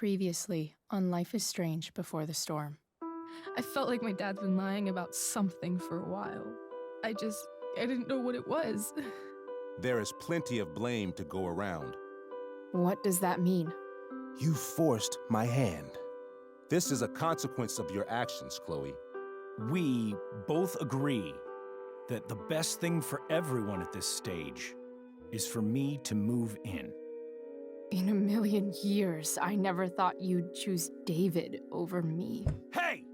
Previously on Life is Strange Before the Storm. I felt like my dad's been lying about something for a while. I didn't know what it was. There is plenty of blame to go around. What does that mean? You forced my hand. This is a consequence of your actions, Chloe. We both agree that the best thing for everyone at this stage is for me to move in. In a million years, I never thought you'd choose David over me. Hey!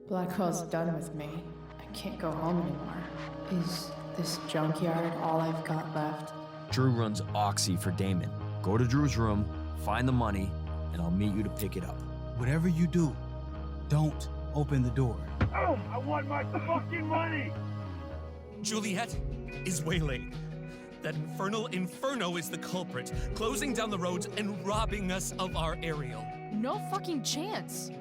Blackwell's done with me. I can't go home anymore. Is this junkyard all I've got left? Drew runs Oxy for Damon. Go to Drew's room, find the money, and I'll meet you to pick it up. Whatever you do, don't open the door. Oh, I want my fucking money! Juliet is waylaid. That infernal Inferno is the culprit, closing down the roads and robbing us of our aerial. No fucking chance.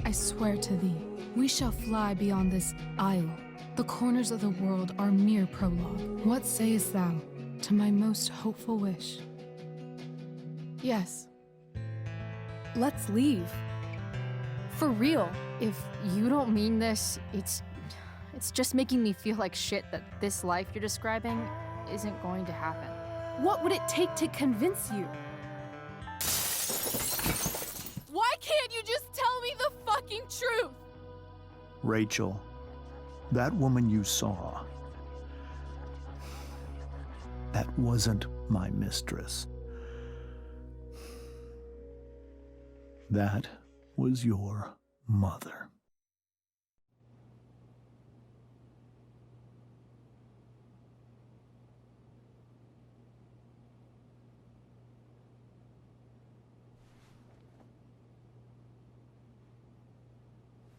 I swear to thee, we shall fly beyond this isle. The corners of the world are mere prologue. What sayest thou to my most hopeful wish? Yes. Let's leave. For real. If you don't mean this, it's just making me feel like shit that this life you're describing isn't going to happen. What would it take to convince you? Why can't you just tell me the fucking truth? Rachel, that woman you saw, that wasn't my mistress. That was your mother.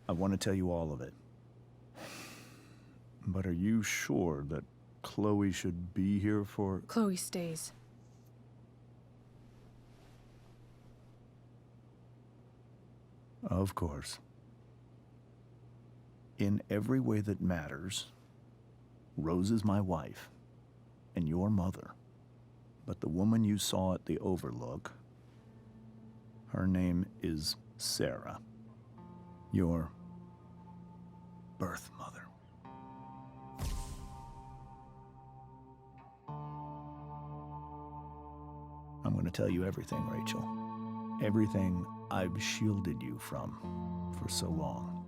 I want to tell you all of it. But are you sure that Chloe should be here for... Chloe stays. Of course. In every way that matters, Rose is my wife and your mother. But the woman you saw at the Overlook, her name is Sarah, your birth mother. I'm going to tell you everything, Rachel. Everything I've shielded you from for so long.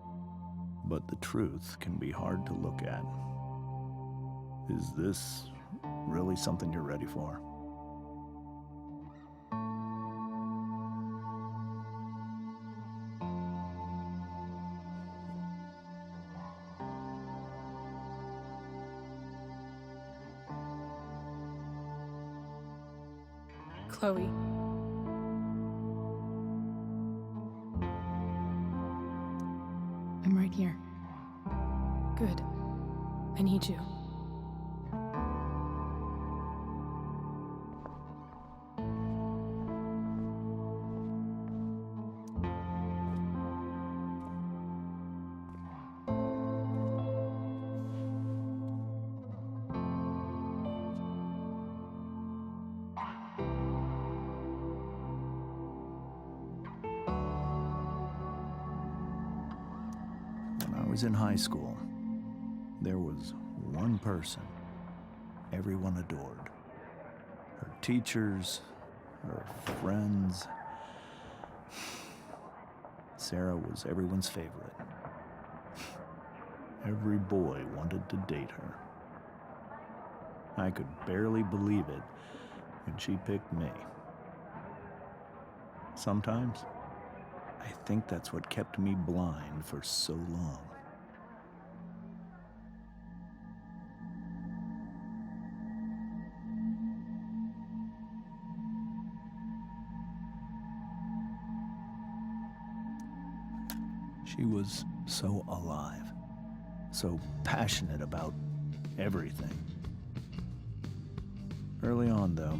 But the truth can be hard to look at. Is this really something you're ready for? Chloe. I'm right here. Good. I need you. When I was in high school, there was one person everyone adored. Her teachers, her friends. Sarah was everyone's favorite. Every boy wanted to date her. I could barely believe it when she picked me. Sometimes, I think that's what kept me blind for so long. She was so alive, so passionate about everything. Early on, though,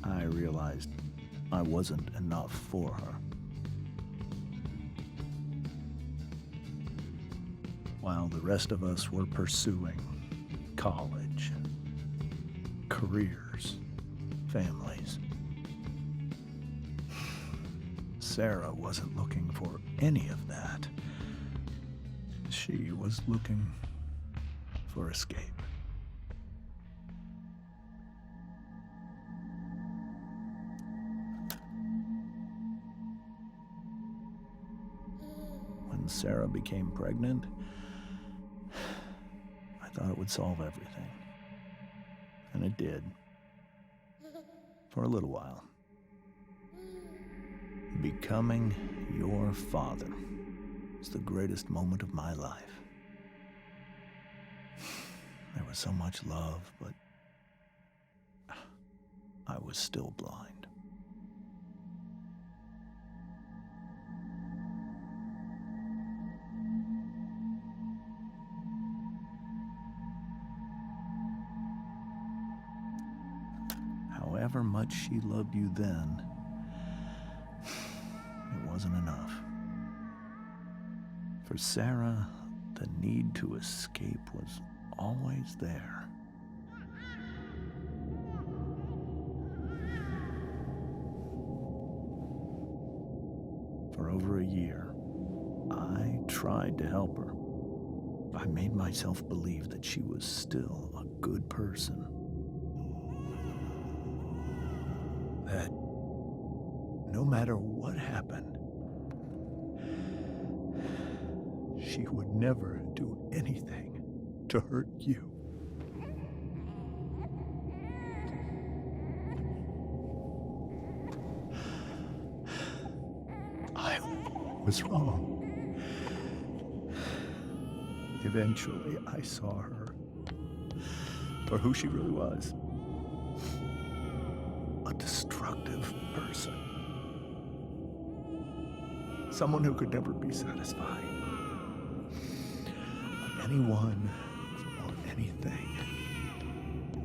I realized I wasn't enough for her. While the rest of us were pursuing college, careers, families, Sarah wasn't looking for any of that. She was looking for escape. When Sarah became pregnant, I thought it would solve everything. And it did. For a little while. Becoming your father is the greatest moment of my life. There was so much love, but I was still blind. However much she loved you then, it wasn't enough. For Sarah, the need to escape was always there. For over a year, I tried to help her. I made myself believe that she was still a good person. That no matter what happened, she would never do anything to hurt you. I was wrong. Eventually, I saw her for who she really was. A destructive person. Someone who could never be satisfied by anyone or anything.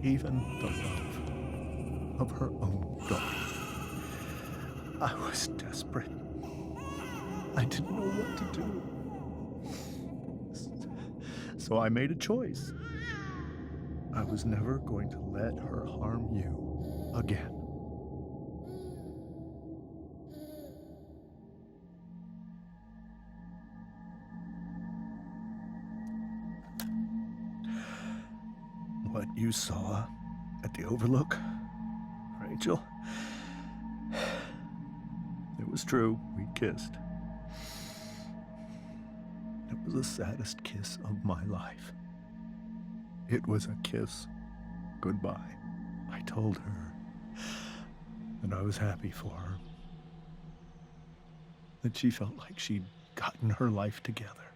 Even the love of her own daughter. I was desperate. I didn't know what to do. So I made a choice. I was never going to let her harm you again. What you saw at the Overlook, Rachel, it was true. We kissed. It was the saddest kiss of my life. It was a kiss goodbye. I told her that I was happy for her. That she felt like she'd gotten her life together.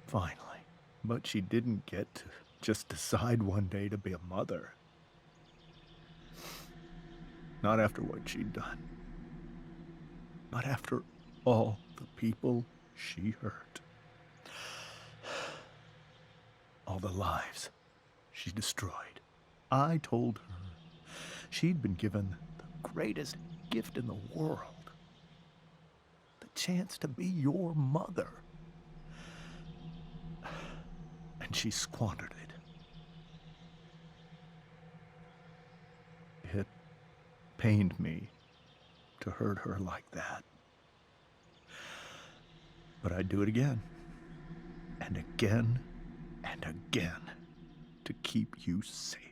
Finally. But she didn't get to just decide one day to be a mother. Not after what she'd done. Not after all the people she hurt. All the lives she destroyed. I told her she'd been given the greatest gift in the world. The chance to be your mother. And she squandered it. It pained me to hurt her like that. But I'd do it again. And again. And again. To keep you safe.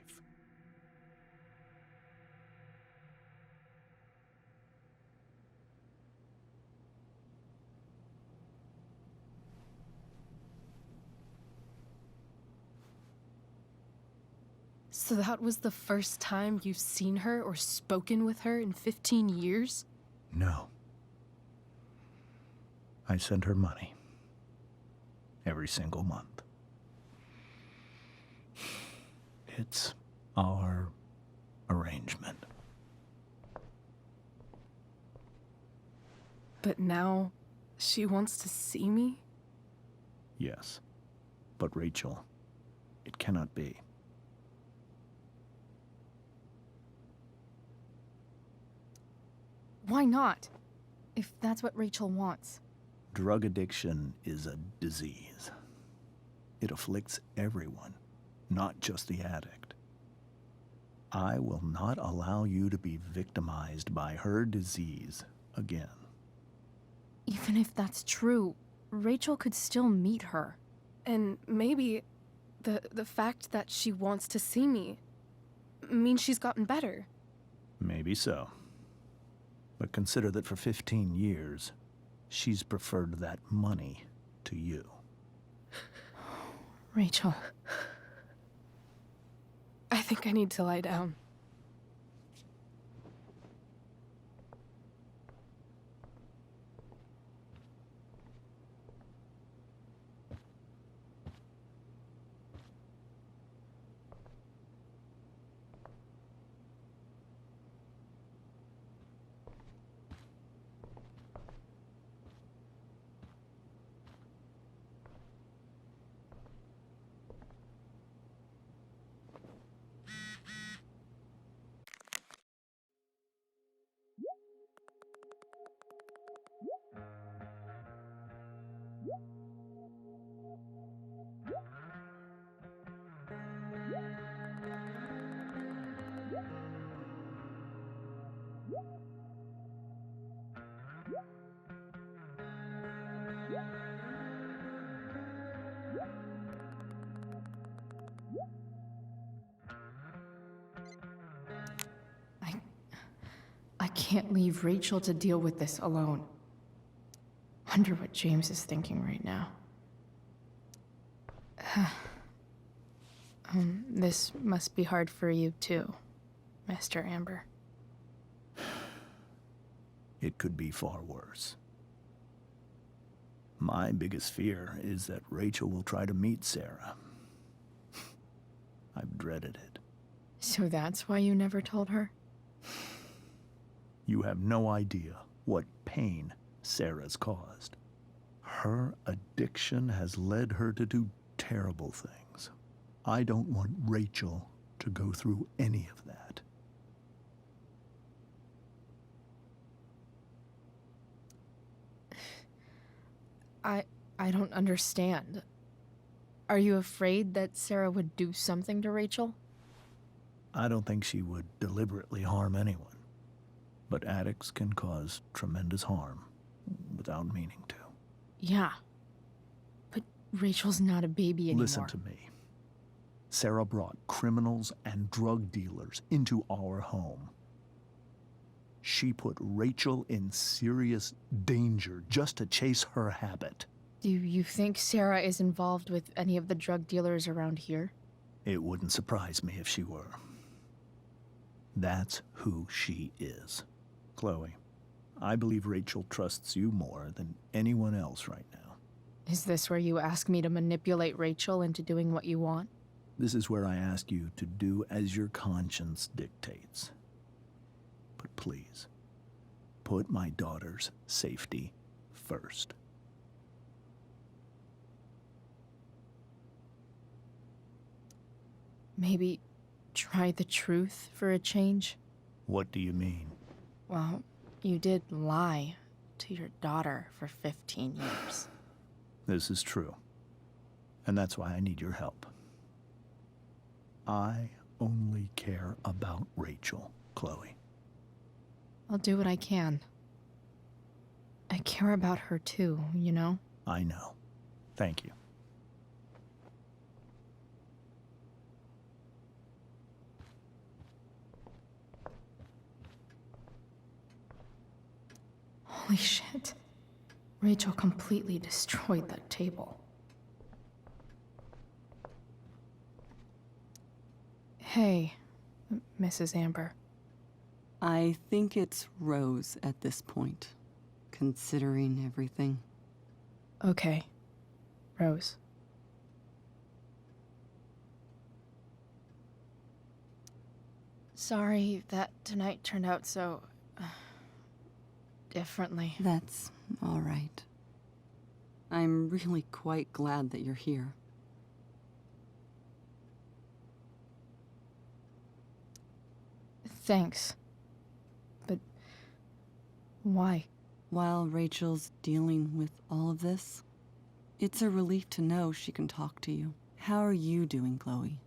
So that was the first time you've seen her or spoken with her in 15 years? No. I sent her money. Every single month. It's our arrangement. But now, she wants to see me? Yes. But Rachel, it cannot be. Why not? If that's what Rachel wants. Drug addiction is a disease. It afflicts everyone, not just the addict. I will not allow you to be victimized by her disease again. Even if that's true, Rachel could still meet her. And maybe the fact that she wants to see me means she's gotten better. Maybe so. But consider that for 15 years, she's preferred that money to you. Rachel. I think I need to lie down. I can't leave Rachel to deal with this alone. Wonder what James is thinking right now. This must be hard for you too, Mr. Amber. It could be far worse. My biggest fear is that Rachel will try to meet Sarah. I've dreaded it. So that's why you never told her? You have no idea what pain Sarah's caused. Her addiction has led her to do terrible things. I don't want Rachel to go through any of that. I don't understand. Are you afraid that Sarah would do something to Rachel? I don't think she would deliberately harm anyone. But addicts can cause tremendous harm without meaning to. Yeah. But Rachel's not a baby anymore. Listen to me. Sarah brought criminals and drug dealers into our home. She put Rachel in serious danger just to chase her habit. Do you think Sarah is involved with any of the drug dealers around here? It wouldn't surprise me if she were. That's who she is. Chloe, I believe Rachel trusts you more than anyone else right now. Is this where you ask me to manipulate Rachel into doing what you want? This is where I ask you to do as your conscience dictates. But please, put my daughter's safety first. Maybe try the truth for a change? What do you mean? Well, you did lie to your daughter for 15 years. This is true. And that's why I need your help. I only care about Rachel, Chloe. I'll do what I can. I care about her too, you know? I know. Thank you. Holy shit. Rachel completely destroyed that table. Hey, Mrs. Amber. I think it's Rose at this point, considering everything. Okay. Rose. Sorry that tonight turned out so... differently. That's all right. I'm really quite glad that you're here. Thanks. But why? While Rachel's dealing with all of this, it's a relief to know she can talk to you. How are you doing, Chloe?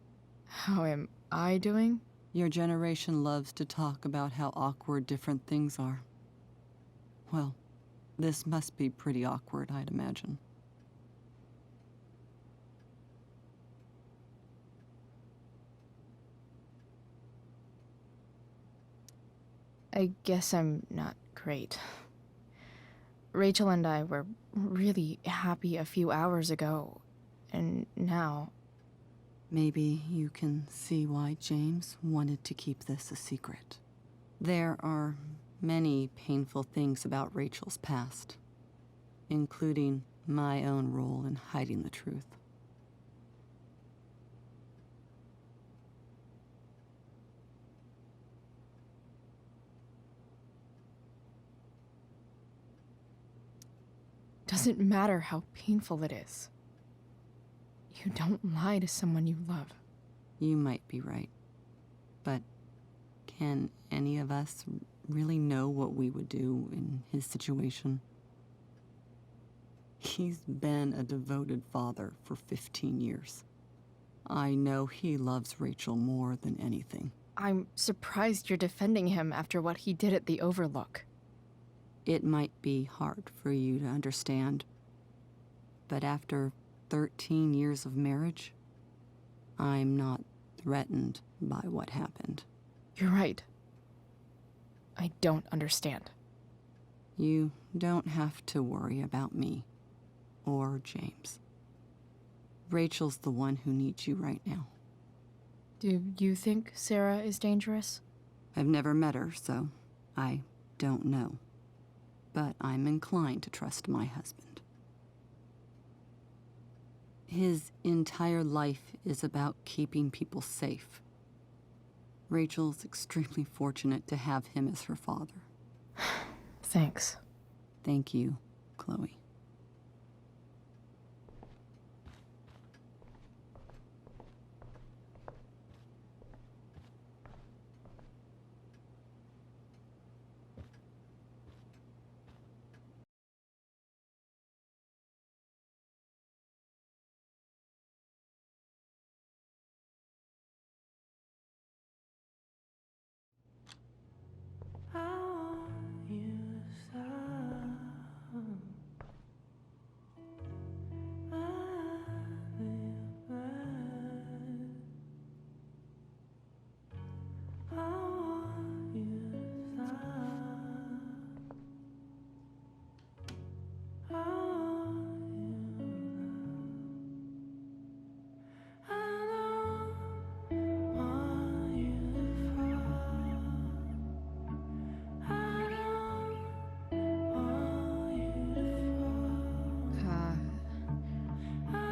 How am I doing? Your generation loves to talk about how awkward different things are. Well, this must be pretty awkward, I'd imagine. I guess I'm not great. Rachel and I were really happy a few hours ago, and now... Maybe you can see why James wanted to keep this a secret. There are many painful things about Rachel's past, including my own role in hiding the truth. Doesn't matter how painful it is. You don't lie to someone you love. You might be right, but can any of us really know what we would do in his situation? He's been a devoted father for 15 years. I know he loves Rachel more than anything. I'm surprised you're defending him after what he did at the Overlook. It might be hard for you to understand, but after 13 years of marriage, I'm not threatened by what happened. You're right. I don't understand. You don't have to worry about me or James. Rachel's the one who needs you right now. Do you think Sarah is dangerous? I've never met her, so I don't know. But I'm inclined to trust my husband. His entire life is about keeping people safe. Rachel's extremely fortunate to have him as her father. Thanks. Thank you, Chloe.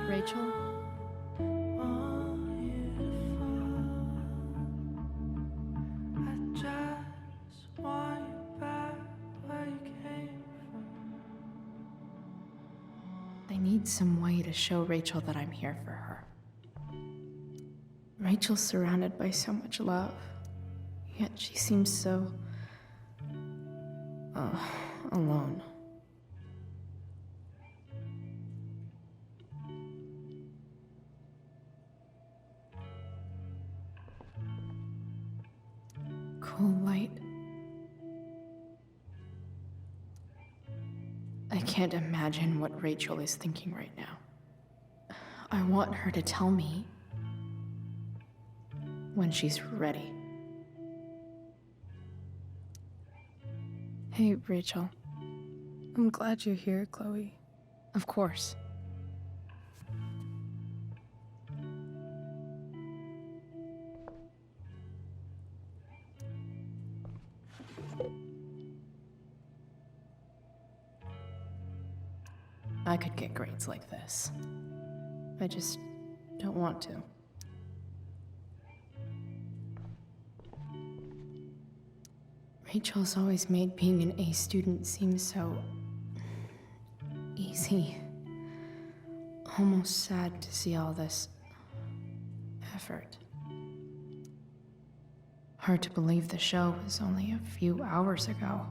Rachel? I need some way to show Rachel that I'm here for her. Rachel's surrounded by so much love, yet she seems so... alone. Cool light. I can't imagine what Rachel is thinking right now. I want her to tell me when she's ready. Hey, Rachel. I'm glad you're here, Chloe. Of course. I could get grades like this. I just don't want to. Rachel's always made being an A student seem so... easy. Almost sad to see all this... effort. Hard to believe the show was only a few hours ago.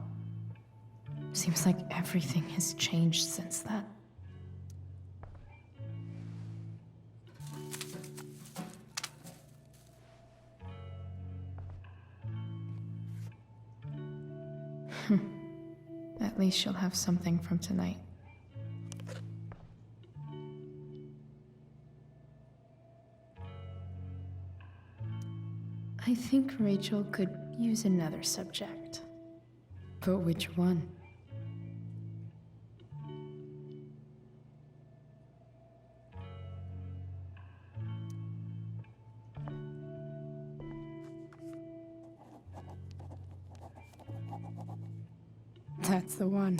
Seems like everything has changed since then. At least she'll have something from tonight. I think Rachel could use another subject. But which one? That's the one.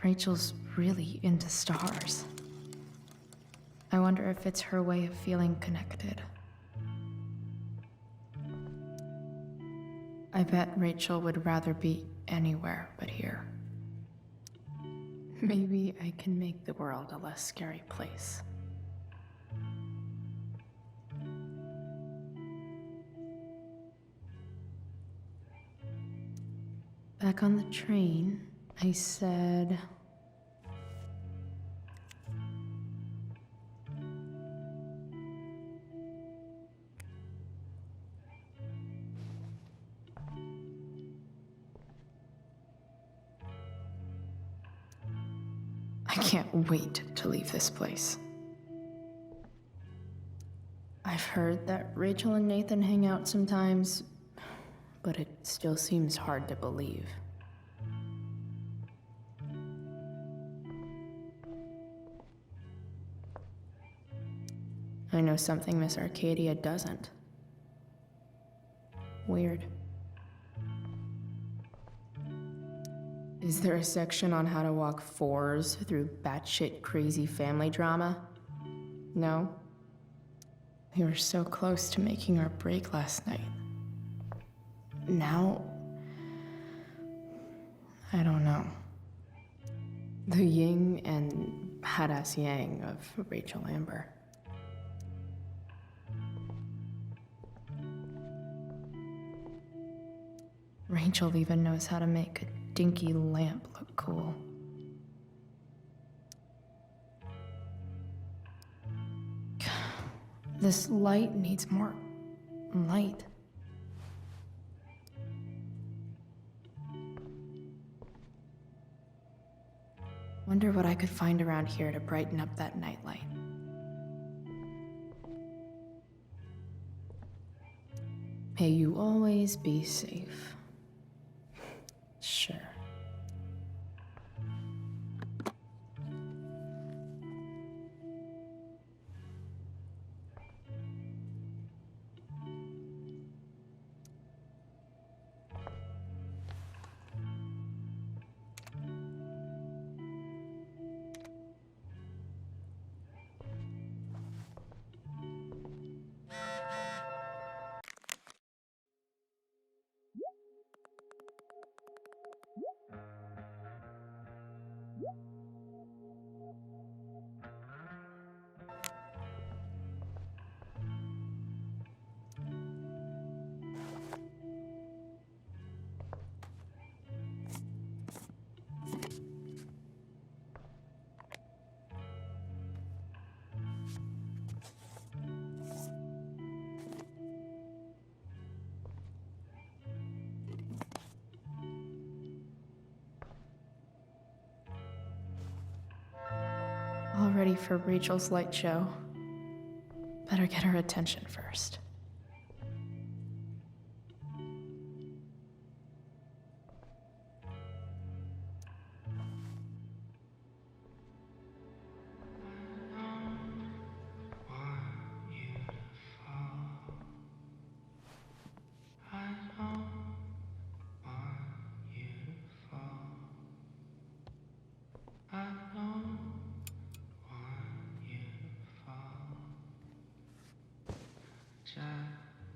Rachel's really into stars. I wonder if it's her way of feeling connected. I bet Rachel would rather be anywhere but here. Maybe I can make the world a less scary place. Back on the train, I said... I can't wait to leave this place. I've heard that Rachel and Nathan hang out sometimes, but it still seems hard to believe. I know something Miss Arcadia doesn't. Weird. Is there a section on how to walk fours through batshit crazy family drama? No? We were so close to making our break last night. Now... I don't know. The yin and badass yang of Rachel Amber. Rachel even knows how to make a dinky lamp look cool. This light needs more light. Wonder what I could find around here to brighten up that nightlight. May you always be safe. Sure. All ready for Rachel's light show. Better get her attention first.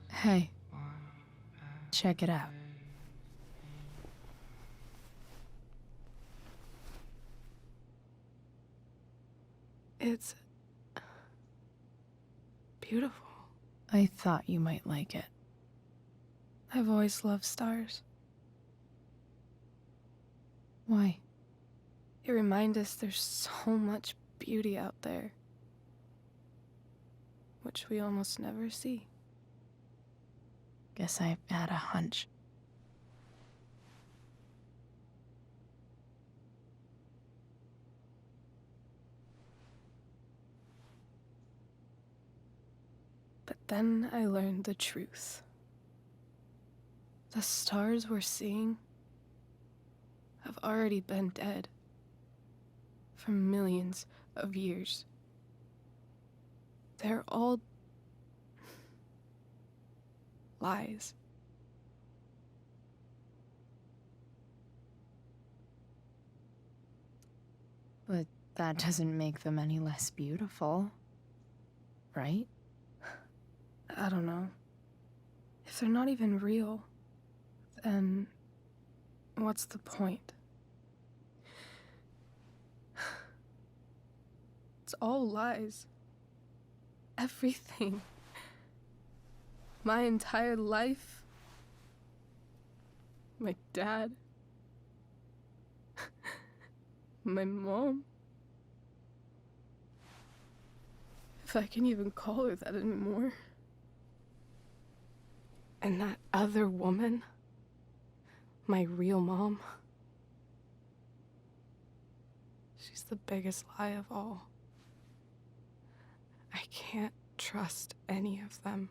Hey, check it out. It's beautiful. I thought you might like it. I've always loved stars. Why? They remind us there's so much beauty out there, which we almost never see. Guess I had a hunch. But then I learned the truth. The stars we're seeing have already been dead for millions of years. They're all lies. But that doesn't make them any less beautiful, right? I don't know. If they're not even real, then what's the point? It's all lies. Everything. My entire life. My dad. My mom. If I can even call her that anymore. And that other woman, my real mom, she's the biggest lie of all. I can't trust any of them.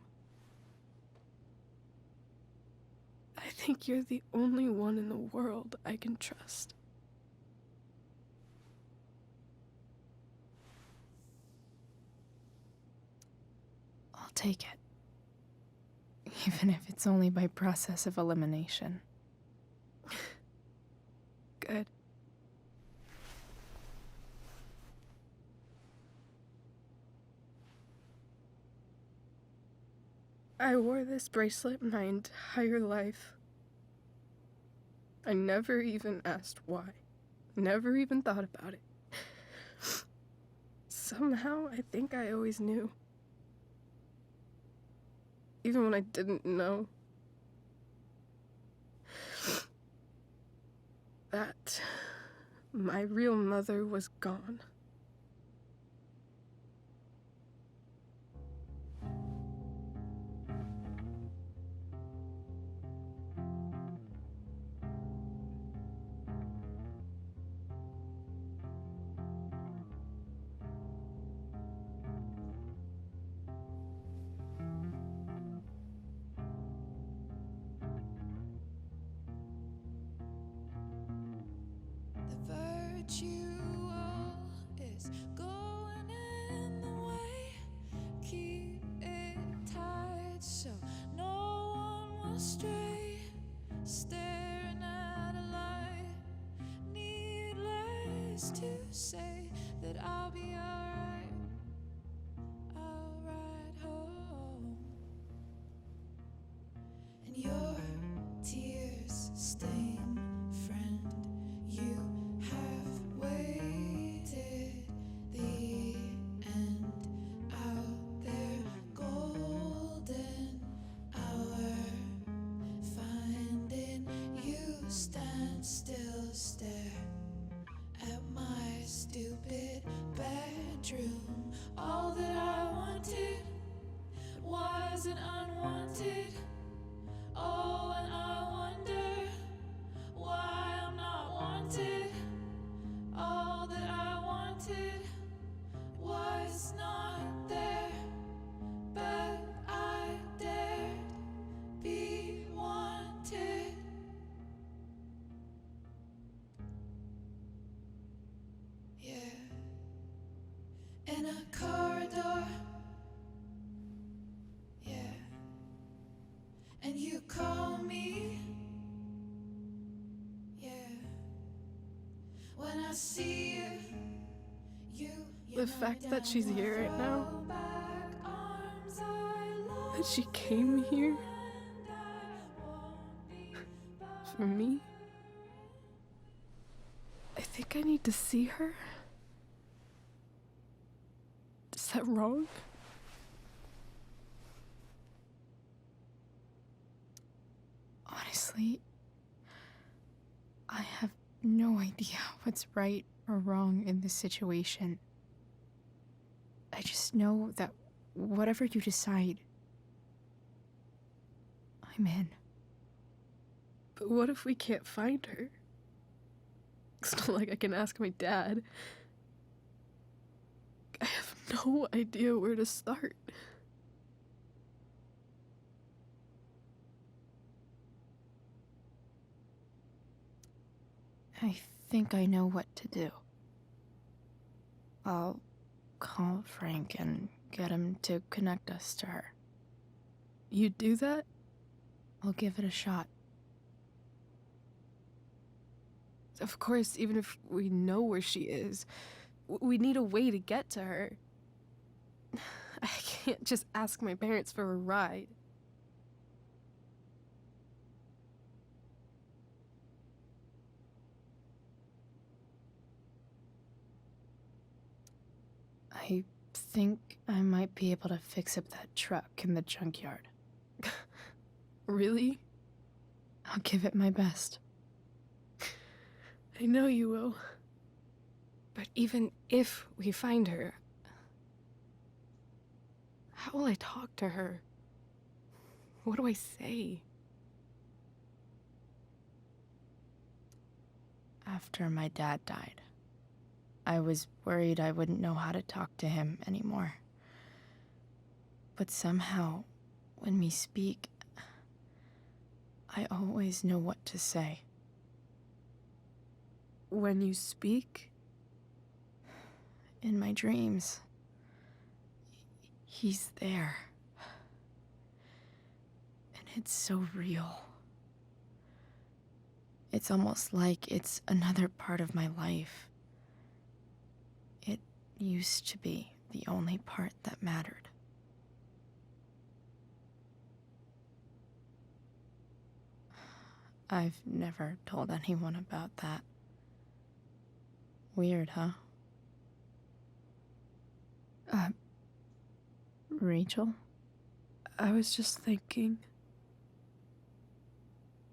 I think you're the only one in the world I can trust. I'll take it. Even if it's only by process of elimination. Good. I wore this bracelet my entire life. I never even asked why. Never even thought about it. Somehow, I think I always knew. Even when I didn't know. That my real mother was gone. Is going in the way. Keep it tight so no one will stray. Staring at a light. Needless to say that I'll be alright. I'll ride home. And your tears stain, friend. You have waited the end out there, golden hour. Finding you stand still, stare at my stupid bedroom. All that I wanted wasn't unwanted. Oh, and I wonder why I'm not wanted. All that I wanted was not there, but I dared be wanted. Yeah, in a corridor. Yeah, and you call me. Yeah. When I see you, The fact that she's here right now, that she came here for me, I think I need to see her. Is that wrong? Honestly, I have no idea what's right or wrong in this situation. I just know that whatever you decide, I'm in. But what if we can't find her? It's not like I can ask my dad. I have no idea where to start. I think I know what to do. I'll call Frank and get him to connect us to her. You'd do that? I'll give it a shot. Of course, even if we know where she is, we need a way to get to her. I can't just ask my parents for a ride. I think I might be able to fix up that truck in the junkyard. Really? I'll give it my best. I know you will. But even if we find her, how will I talk to her? What do I say? After my dad died, I was worried I wouldn't know how to talk to him anymore. But somehow, when we speak, I always know what to say. When you speak? In my dreams, he's there. And it's so real. It's almost like it's another part of my life. It used to be the only part that mattered. I've never told anyone about that. Weird, huh? Rachel? I was just thinking.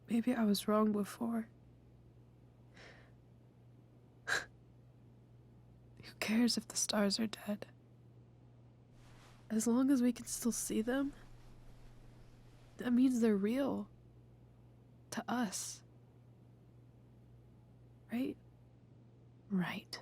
Maybe I was wrong before. Who cares if the stars are dead? As long as we can still see them, that means they're real. To us. Right? Right.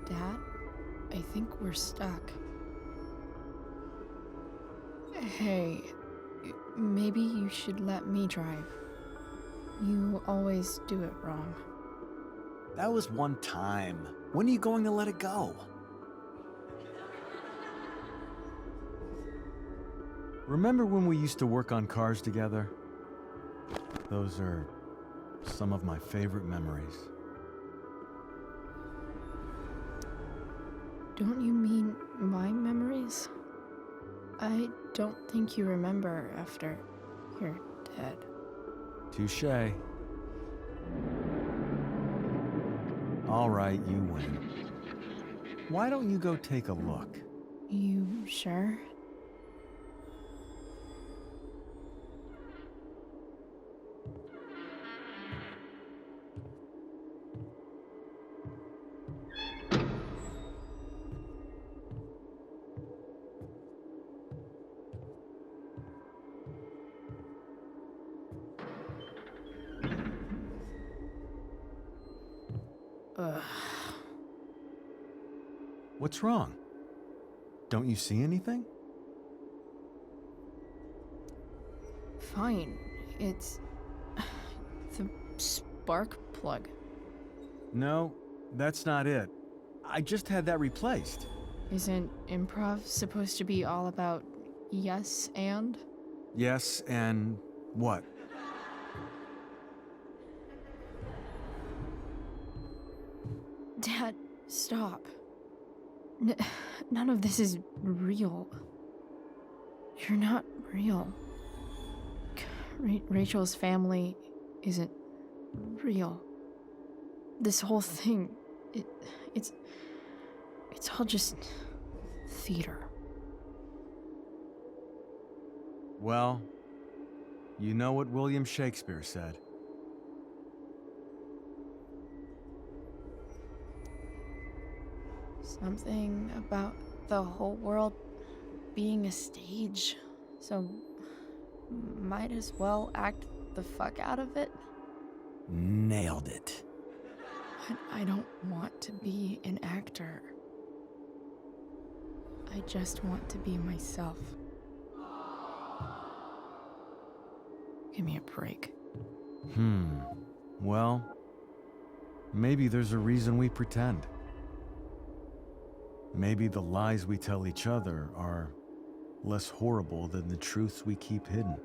Dad, I think we're stuck. Hey, maybe you should let me drive. You always do it wrong. That was one time. When are you going to let it go? Remember when we used to work on cars together? Those are some of my favorite memories. Don't you mean my memories? I don't think you remember after you're dead. Touché. All right, you win. Why don't you go take a look? You sure? Ugh. What's wrong? Don't you see anything? Fine. It's the spark plug. No, that's not it. I just had that replaced. Isn't improv supposed to be all about yes and? Yes, and what? Dad, stop. None of this is real. You're not real. Rachel's family isn't real. This whole thing, it's all just theater. Well, you know what William Shakespeare said. Something about the whole world being a stage, so might as well act the fuck out of it. Nailed it. But I don't want to be an actor. I just want to be myself. Give me a break. Well, maybe there's a reason we pretend. Maybe the lies we tell each other are less horrible than the truths we keep hidden.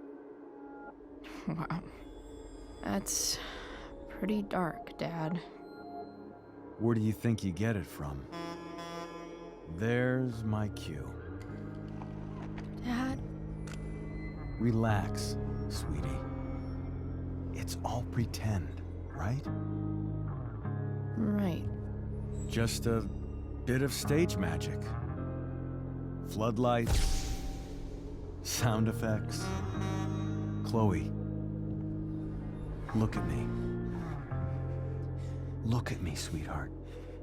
Wow. That's pretty dark, Dad. Where do you think you get it from? There's my cue. Dad? Relax, sweetie. It's all pretend, right? Right. Just a bit of stage magic. Floodlights, sound effects. Chloe, look at me. Look at me, sweetheart.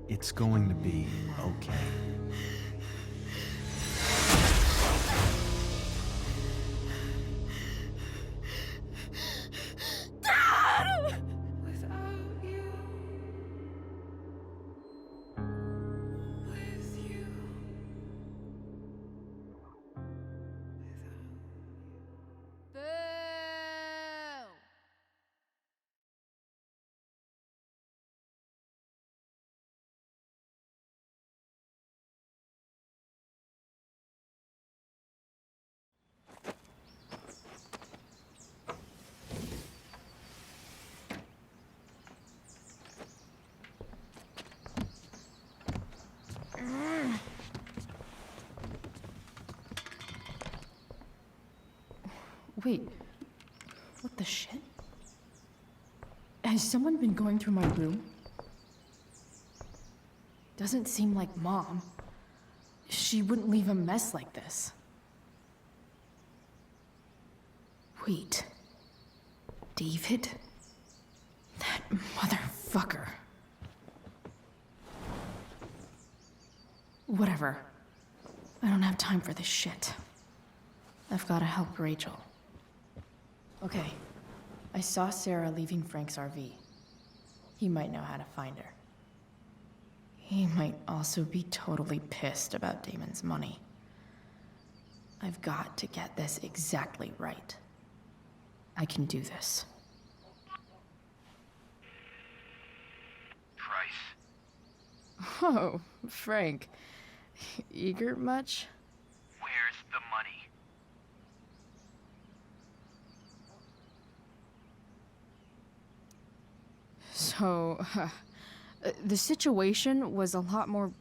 It's going to be okay. Without you, with you, Boo! Wait. What the shit? Has someone been going through my room? Doesn't seem like Mom. She wouldn't leave a mess like this. Wait. David? That motherfucker. Whatever. I don't have time for this shit. I've gotta help Rachel. Okay. I saw Sarah leaving Frank's RV. He might know how to find her. He might also be totally pissed about Damon's money. I've got to get this exactly right. I can do this. Price. Oh, Frank. Eager much? Where's the money? So, the situation was a lot more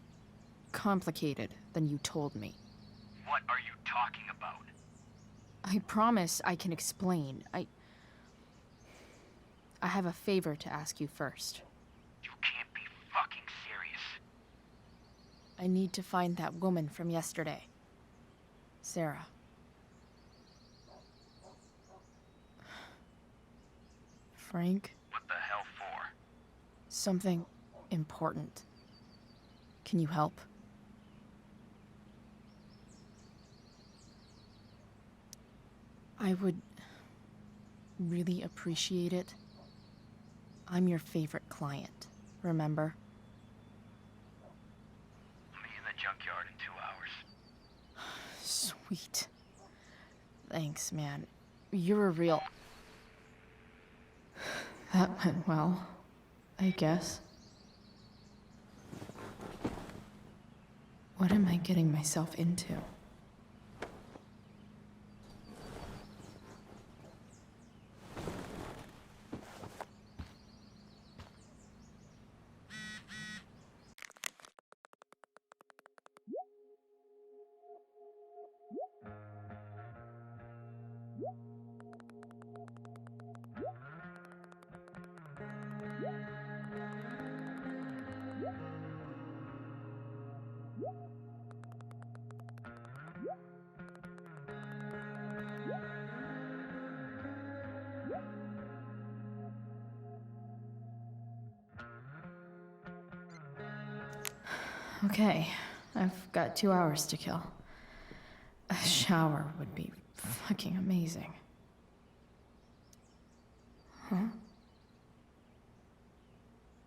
complicated than you told me. What are you talking about? I promise I can explain. I have a favor to ask you first. You can't be fucking serious. I need to find that woman from yesterday. Sarah. Frank? What the hell for? Something important. Can you help? I would really appreciate it. I'm your favorite client, remember? Me and the junkyard in 2 hours. Sweet. Thanks, man. You're a real... That went well, I guess. What am I getting myself into? Okay, I've got 2 hours to kill. A shower would be fucking amazing. Huh?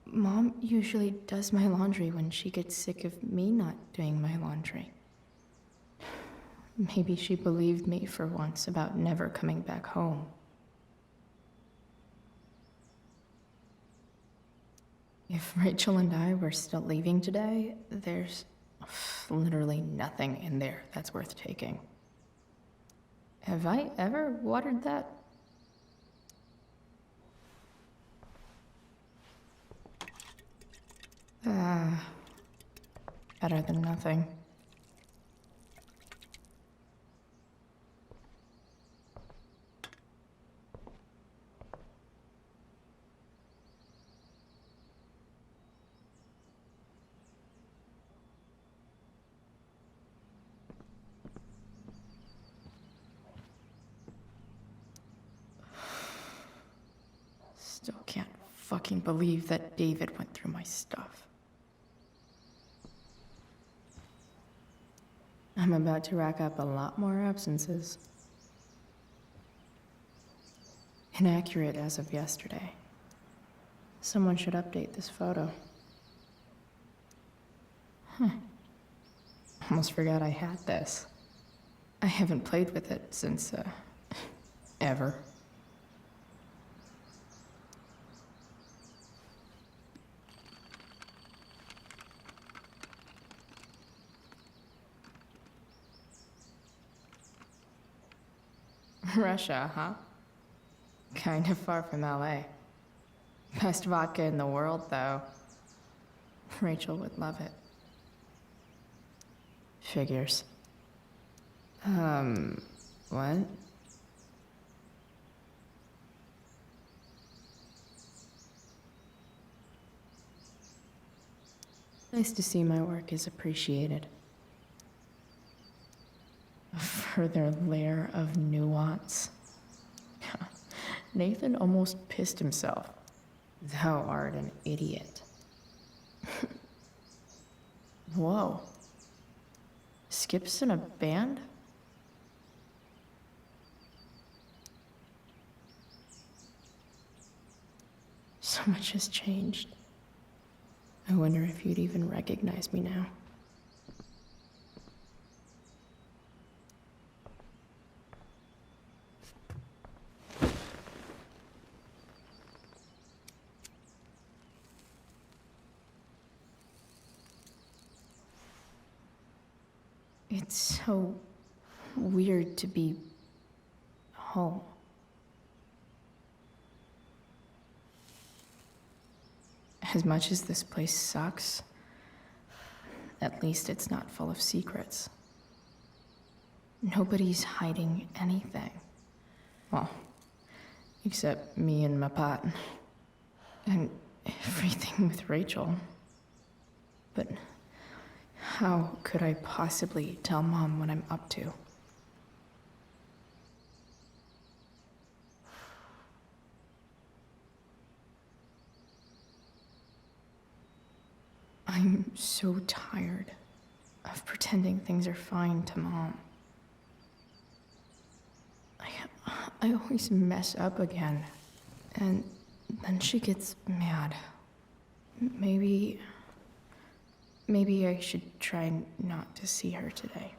Mom usually does my laundry when she gets sick of me not doing my laundry. Maybe she believed me for once about never coming back home. If Rachel and I were still leaving today, there's literally nothing in there that's worth taking. Have I ever watered that? Better than nothing. Still can't fucking believe that David went through my stuff. I'm about to rack up a lot more absences. Inaccurate as of yesterday. Someone should update this photo. Almost forgot I had this. I haven't played with it since, ever. Russia, huh? Kind of far from LA. Best vodka in the world, though. Rachel would love it. Figures. What? Nice to see my work is appreciated. A further layer of nuance. Nathan almost pissed himself. Thou art an idiot. Whoa. Skip's in a band? So much has changed. I wonder if you'd even recognize me now. It's so weird to be home. As much as this place sucks, at least it's not full of secrets. Nobody's hiding anything. Well, except me and my pot. And everything with Rachel. But how could I possibly tell Mom what I'm up to? I'm so tired of pretending things are fine to Mom. I always mess up again, and then she gets mad. Maybe Maybe I should try not to see her today.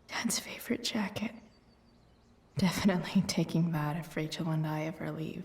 Dad's favorite jacket. Definitely taking that if Rachel and I ever leave.